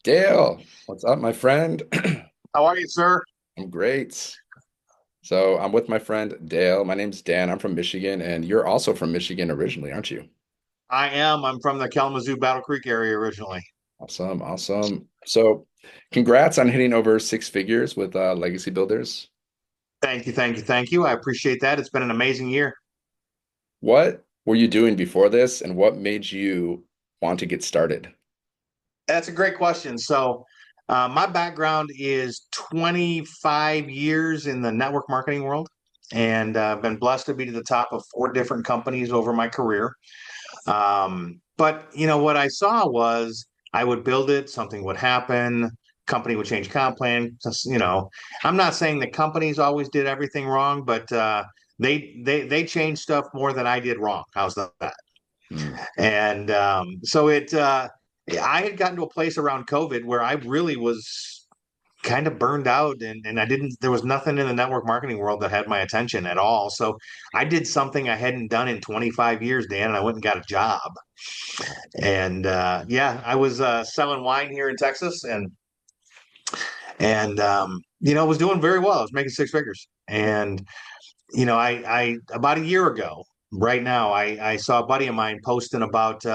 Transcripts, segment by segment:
Dale, what's up, my friend? How are you, sir? I'm great. So I'm with my friend Dale. My name's Dan. I'm from Michigan, and you're also from Michigan originally, aren't you? I am. I'm from the Kalamazoo Battle Creek area originally. Awesome, awesome. So congrats on hitting over six figures with Legacy Builders. Thank you, thank you, thank you. I appreciate that. It's been an amazing year. What were you doing before this, and what made you want to get started? That's a great question. My background is 25 years in the network marketing world, and I've been blessed to be to the top of four different companies over my career. But what I saw was I would build it, something would happen, company would change comp plan. I'm not saying the companies always did everything wrong, but they changed stuff more than I did wrong. How's that? Hmm. And I had gotten to a place around COVID where I really was kind of burned out and I didn't there was nothing in the network marketing world that had my attention at all. So I did something I hadn't done in 25 years, Dan, and I went and got a job. And yeah, I was selling wine here in Texas and was doing very well. I was making six figures. And I about a year ago, right now, I saw a buddy of mine posting about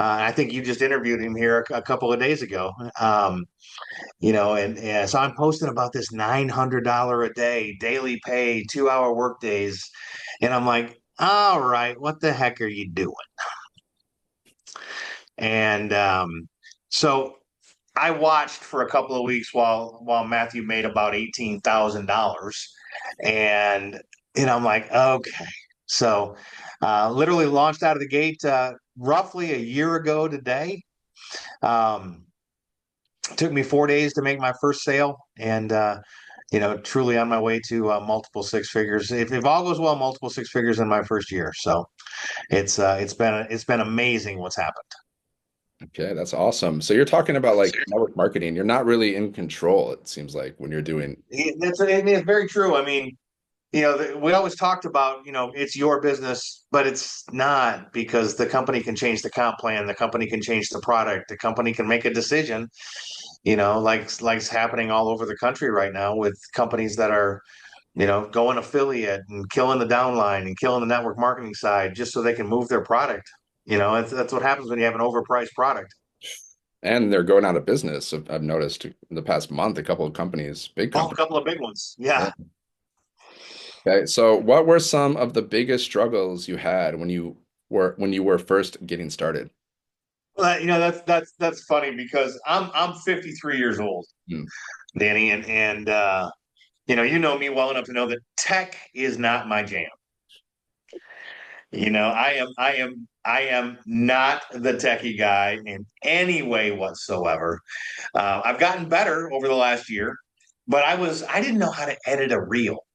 I think you just interviewed him here a couple of days ago. And so I'm posting about this $900 a day daily pay, 2 hour work days. And I'm like, all right, what the heck are you doing? And so I watched for a couple of weeks while Matthew made about $18,000. And I'm like, okay. So literally launched out of the gate roughly a year ago today. Um, took me 4 days to make my first sale, and truly on my way to multiple six figures. If all goes well, multiple six figures in my first year. So it's been amazing what's happened. Okay, that's awesome. So you're talking about like network marketing. You're not really in control, it seems like, when you're doing. It's very true. I mean, we always talked about, it's your business, but it's not because the company can change the comp plan, the company can change the product, the company can make a decision, like's happening all over the country right now with companies that are, going affiliate and killing the downline and killing the network marketing side just so they can move their product. That's what happens when you have an overpriced product. And they're going out of business. I've noticed in the past month, a couple of companies, big Oh, a companies. couple of big ones. Yeah. Yeah. Okay. So what were some of the biggest struggles you had when you were first getting started? Well, that's funny because I'm 53 years old, Hmm. Danny, and me well enough to know that tech is not my jam. I am not the techie guy in any way whatsoever. I've gotten better over the last year, but I didn't know how to edit a reel.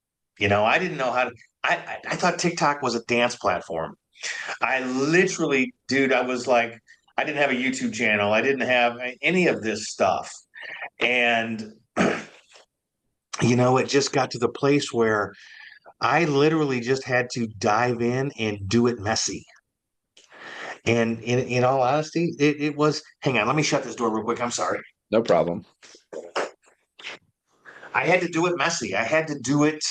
I didn't know how to. I thought TikTok was a dance platform. I literally, dude, I was like, I didn't have a YouTube channel. I didn't have any of this stuff, and it just got to the place where I literally just had to dive in and do it messy. And in all honesty, it was, hang on, let me shut this door real quick. I'm sorry. No problem. I had to do it messy. I had to do it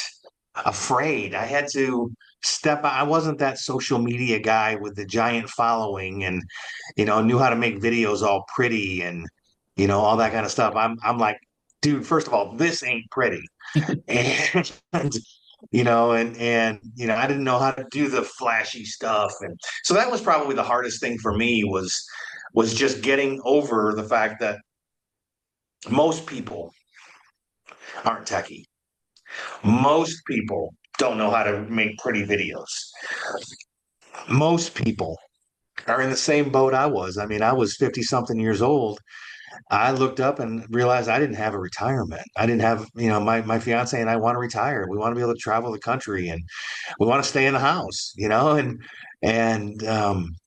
afraid. I had to step out. I wasn't that social media guy with the giant following and, knew how to make videos all pretty and, all that kind of stuff. I'm like, dude, first of all, this ain't pretty. And I didn't know how to do the flashy stuff. And so that was probably the hardest thing for me was just getting over the fact that most people aren't techie. Most people don't know how to make pretty videos. Most people are in the same boat I was. I mean, I was 50 something years old. I looked up and realized I didn't have a retirement. I didn't have, my fiance and I want to retire. We want to be able to travel the country and we want to stay in the house, and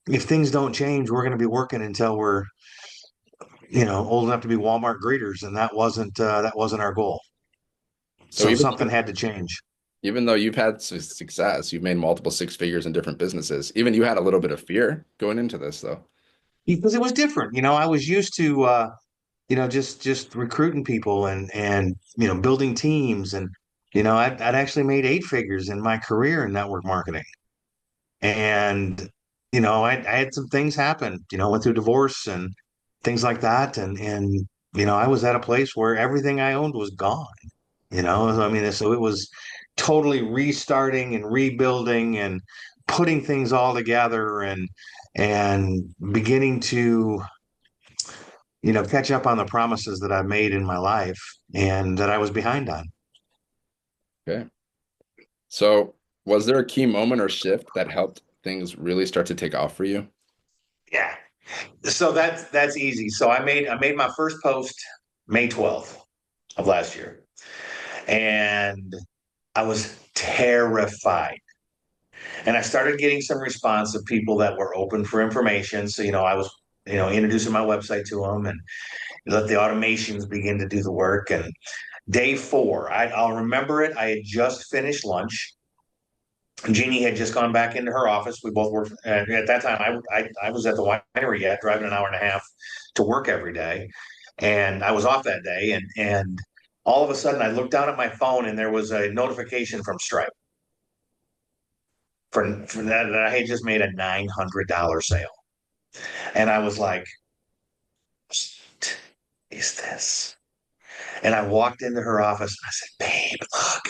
if things don't change, we're going to be working until we're, old enough to be Walmart greeters. And that wasn't our goal. So So something had to change. even though you've had success, you've made multiple six figures in different businesses. Even you had a little bit of fear going into this, though. Because it was different. I was used to. just recruiting people and building teams. And I'd actually made 8 figures in my career in network marketing. And I had some things happen. Went through divorce and things like that. And I was at a place where everything I owned was gone. I mean, so it was totally restarting and rebuilding and putting things all together and beginning to catch up on the promises that I've made in my life and that I was behind on. Okay. So, was there a key moment or shift that helped things really start to take off for you? Yeah. So that's easy. So I made my first post May 12th of last year. And I was terrified. And I started getting some response of people that were open for information. So, I was, introducing my website to them and let the automations begin to do the work. And day 4, I'll remember it. I had just finished lunch. Jeannie had just gone back into her office. We both worked at that time. I was at the winery yet, driving an hour and a half to work every day, and I was off that day. And all of a sudden, I looked down at my phone, and there was a notification from Stripe for that I had just made a $900 sale, and I was like, "What is this?" And I walked into her office. And I said, "Babe, look."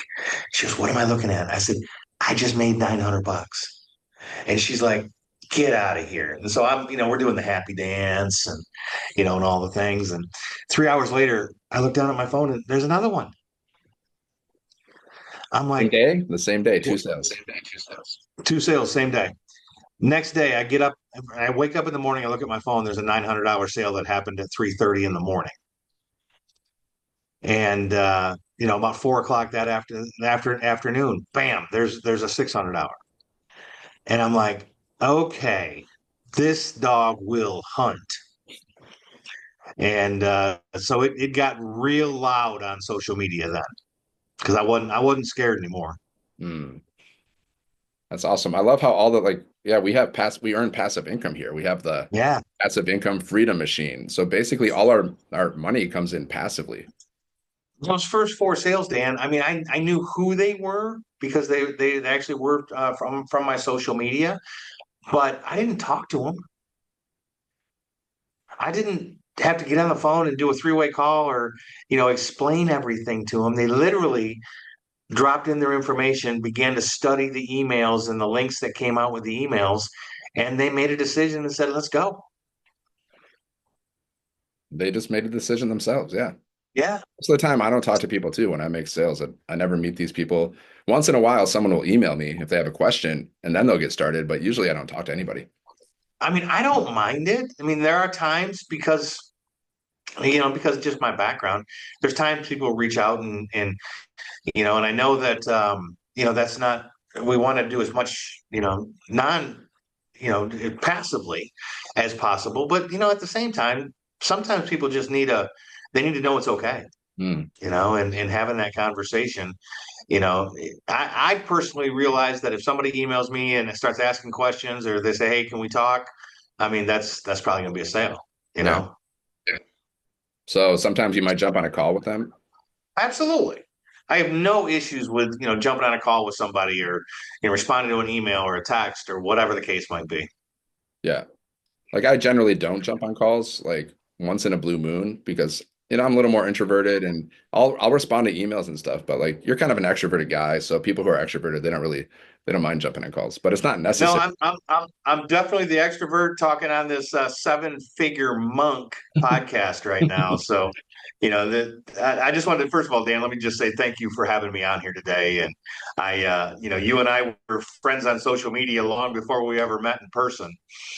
She goes, "What am I looking at?" I said, "I just made $900." And she's like, "Get out of here." And so we're doing the happy dance and all the things. And 3 hours later, I look down at my phone and there's another one. I'm Same like, day? The same day, two "What?" sales. 2 sales, same day. Next day, I get up, I wake up in the morning, I look at my phone, there's a $900 sale that happened at 3:30 in the morning. And about 4 o'clock that afternoon, bam, there's a $600. And I'm like, okay, this dog will hunt. And so it got real loud on social media then because I wasn't scared anymore. Hmm. That's awesome. I love how all the yeah, we earn passive income here. We have the Yeah. passive income freedom machine. So basically all our money comes in passively. Those first 4 sales, Dan, I mean, I knew who they were because they actually were from my social media, but I didn't talk to them. I didn't have to get on the phone and do a 3-way call or explain everything to them. They literally dropped in their information, began to study the emails and the links that came out with the emails, and they made a decision and said, "Let's go." They just made a decision themselves. Yeah. Yeah. Most of the time, I don't talk to people too when I make sales. I never meet these people. Once in a while, someone will email me if they have a question, and then they'll get started. But usually, I don't talk to anybody. I mean, I don't mind it. I mean, there are times because of just my background, there's times people reach out and I know that that's not we want to do as much, non, passively as possible. But at the same time, sometimes people just they need to know it's okay, Hmm. and having that conversation. You know, I personally realize that if somebody emails me and starts asking questions or they say, "Hey, can we talk?" I mean, that's probably going to be a sale, you Yeah. know? So sometimes you might jump on a call with them. Absolutely. I have no issues with, jumping on a call with somebody or, responding to an email or a text or whatever the case might be. Yeah. Like I generally don't jump on calls like once in a blue moon because I'm a little more introverted and I'll respond to emails and stuff, but like you're kind of an extroverted guy, so people who are extroverted, they don't mind jumping on calls, but it's not No, necessary. I'm definitely the extrovert talking on this 7 Figure Monk podcast right now. So, I just wanted to, first of all, Dan, let me just say thank you for having me on here today. And you and I were friends on social media long before we ever met in person.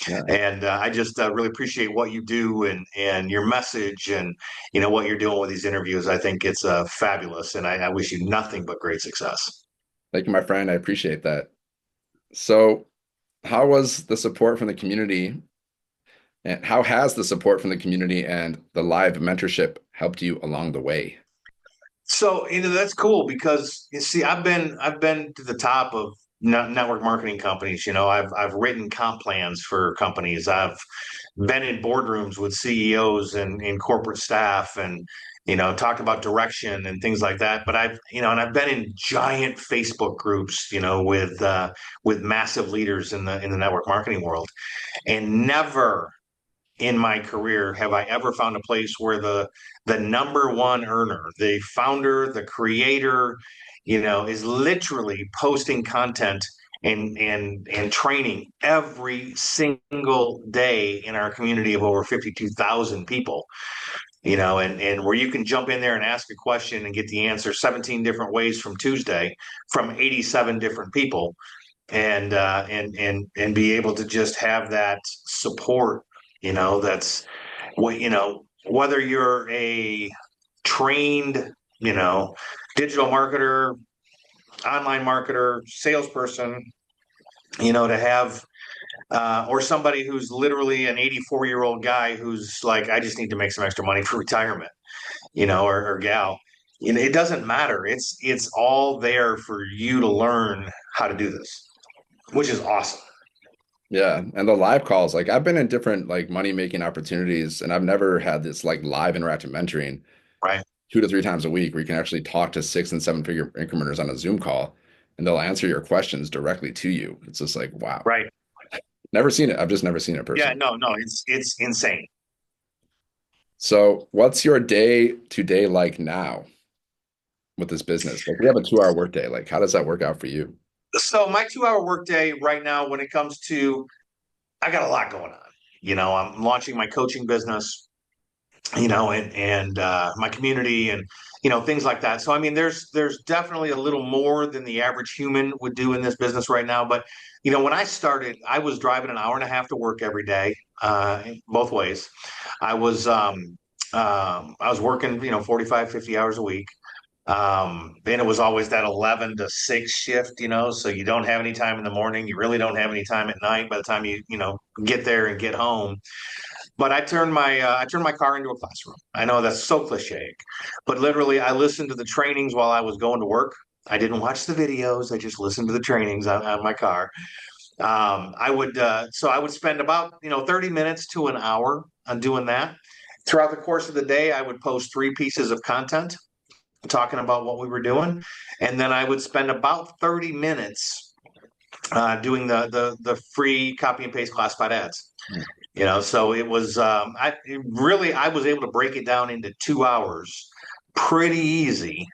Yeah. And I just really appreciate what you do and your message and what you're doing with these interviews. I think it's fabulous, and I wish you nothing but great success. Thank you, my friend. I appreciate that. So, how was the support from the community and how has the support from the community and the live mentorship helped you along the way? So that's cool because you see, I've been to the top of network marketing companies. I've written comp plans for companies. I've been in boardrooms with CEOs and corporate staff, and talked about direction and things like that. But I've been in giant Facebook groups, with massive leaders in the network marketing world, and never in my career have I ever found a place where the number one earner, the founder, the creator, is literally posting content and training every single day in our community of over 52,000 people, and where you can jump in there and ask a question and get the answer 17 different ways from Tuesday from 87 different people, and be able to just have that support, that's what, whether you're a trained, digital marketer, online marketer, salesperson, to have or somebody who's literally an 84-year-old guy who's like, I just need to make some extra money for retirement, or gal. It doesn't matter. It's all there for you to learn how to do this, which is awesome. Yeah, and the live calls, like I've been in different like money making opportunities, and I've never had this like live interactive mentoring Right. 2 to 3 times a week where you can actually talk to 6 and 7 figure incrementers on a Zoom call, and they'll answer your questions directly to you. It's just like, wow, Right. never seen it. I've just never seen it Yeah, personally. no, it's insane. So, what's your day to day like now with this business? Like, we have a 2 hour workday. Like, how does that work out for you? So my 2 hour workday right now, when it comes to, I got a lot going on. I'm launching my coaching business, and my community, and things like that. So I mean, there's definitely a little more than the average human would do in this business right now. But when I started, I was driving an hour and a half to work every day, both ways. I was I was working 45, 50 hours a week. Then it was always that 11 to 6 shift, so you don't have any time in the morning. You really don't have any time at night by the time you get there and get home. But I turned my car into a classroom. I know that's so cliche, but literally I listened to the trainings while I was going to work. I didn't watch the videos. I just listened to the trainings on my car. I would spend about 30 minutes to an hour on doing that. Throughout the course of the day, I would post 3 pieces of content talking about what we were doing, and then I would spend about 30 minutes doing the free copy and paste classified ads. So it was I was able to break it down into 2 hours pretty easy,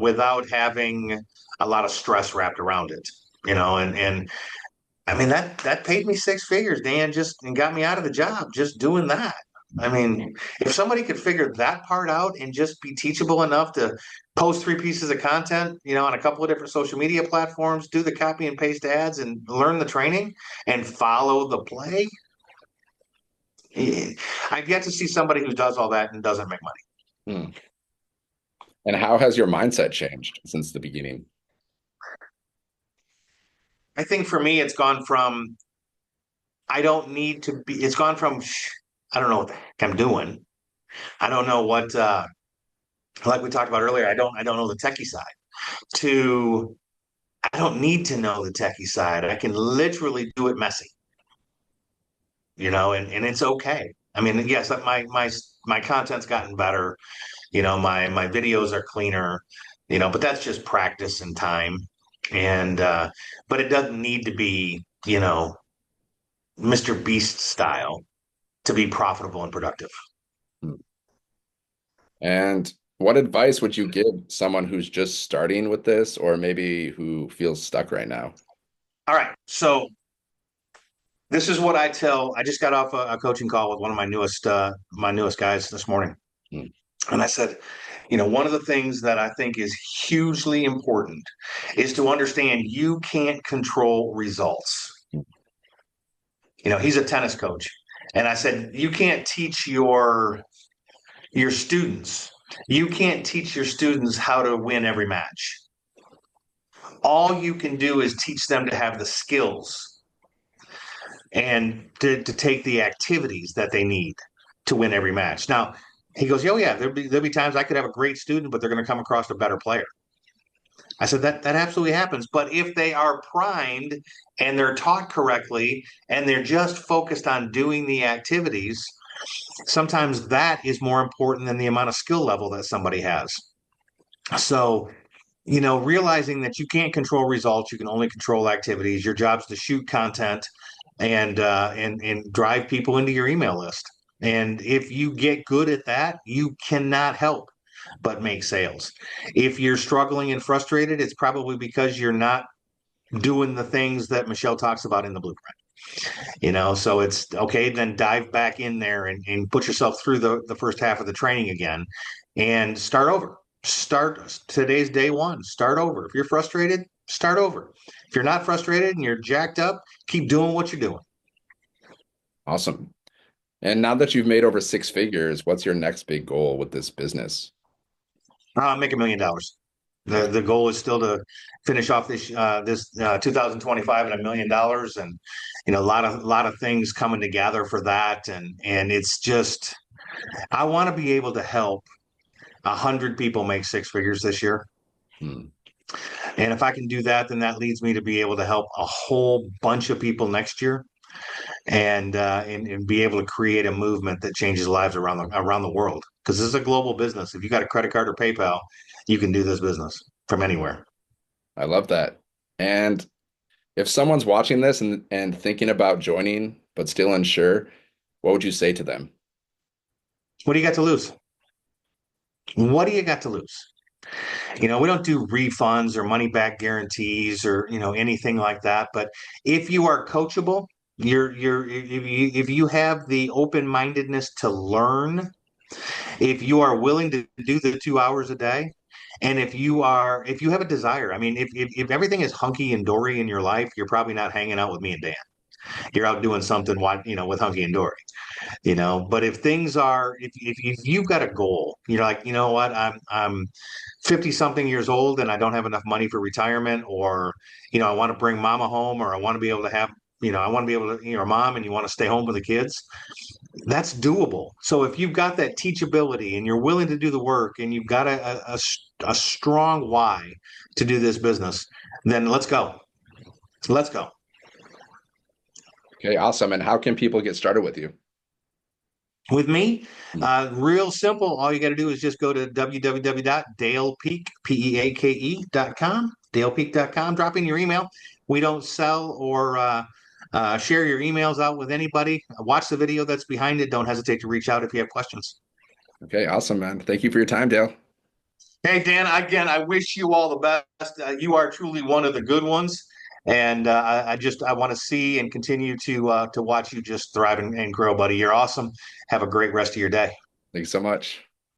without having a lot of stress wrapped around it. And I mean that paid me 6 figures, Dan, just and got me out of the job just doing that. I mean, if somebody could figure that part out and just be teachable enough to post 3 pieces of content, on a couple of different social media platforms, do the copy and paste ads and learn the training and follow the play. I've yet to see somebody who does all that and doesn't make money. Hmm. And how has your mindset changed since the beginning? I think for me, it's gone from I don't need to be. It's gone from I don't know what the heck I'm doing. I don't know what like we talked about earlier. I don't know the techie side. To I don't need to know the techie side. I can literally do it messy, and it's okay. I mean, yes, my content's gotten better. My videos are cleaner, but that's just practice and time. And but it doesn't need to be, Mr. Beast style to be profitable and productive. Hmm. And what advice would you give someone who's just starting with this, or maybe who feels stuck right now? All right. So this is what I tell. I just got off a coaching call with one of my newest guys this morning. Hmm. And I said, one of the things that I think is hugely important is to understand you can't control results. He's a tennis coach. And I said, you can't teach your students. You can't teach your students how to win every match. All you can do is teach them to have the skills and to take the activities that they need to win every match. Now, he goes, oh yeah, there'll be times I could have a great student, but they're going to come across a better player. I said that absolutely happens. But if they are primed and they're taught correctly and they're just focused on doing the activities, sometimes that is more important than the amount of skill level that somebody has. So, realizing that you can't control results, you can only control activities. Your job's to shoot content and drive people into your email list. And if you get good at that, you cannot help but make sales. If you're struggling and frustrated, it's probably because you're not doing the things that Michelle talks about in the blueprint. So it's okay, then dive back in there and put yourself through the first half of the training again and start over. Start today's day one, start over. If you're frustrated, start over. If you're not frustrated and you're jacked up, keep doing what you're doing. Awesome. And now that you've made over 6 figures, what's your next big goal with this business? Make $1 million. The goal is still to finish off this 2025 at $1 million, and a lot of things coming together for that, and it's just I want to be able to help 100 people make 6 figures this year. Hmm. And if I can do that, then that leads me to be able to help a whole bunch of people next year and be able to create a movement that changes lives around the world. Because this is a global business. If you got a credit card or PayPal, you can do this business from anywhere. I love that. And if someone's watching this and thinking about joining but still unsure, what would you say to them? What do you got to lose? What do you got to lose? We don't do refunds or money back guarantees or anything like that. But if you are coachable, if you have the open mindedness to learn, if you are willing to do the 2 hours a day, and if you have a desire, I mean, if everything is hunky and dory in your life, you're probably not hanging out with me and Dan. You're out doing something, with hunky and dory. But if you've got a goal, you're like, you know what, I'm 50 something years old and I don't have enough money for retirement, or I want to bring mama home, or I want to be able to have, I want to be able to, mom, and you want to stay home with the kids, that's doable. So if you've got that teachability and you're willing to do the work and you've got a strong why to do this business, then let's go. Let's go. Okay, awesome. And how can people get started with you? With me, Hmm. real simple. All you got to do is just go to www.dalepeake.com, dalepeake.com. Drop in your email. We don't sell or share your emails out with anybody. Watch the video that's behind it. Don't hesitate to reach out if you have questions. Okay, awesome, man. Thank you for your time, Dale. Hey, Dan, again, I wish you all the best. You are truly one of the good ones. And I want to see and continue to watch you just thrive and grow, buddy. You're awesome. Have a great rest of your day. Thanks so much.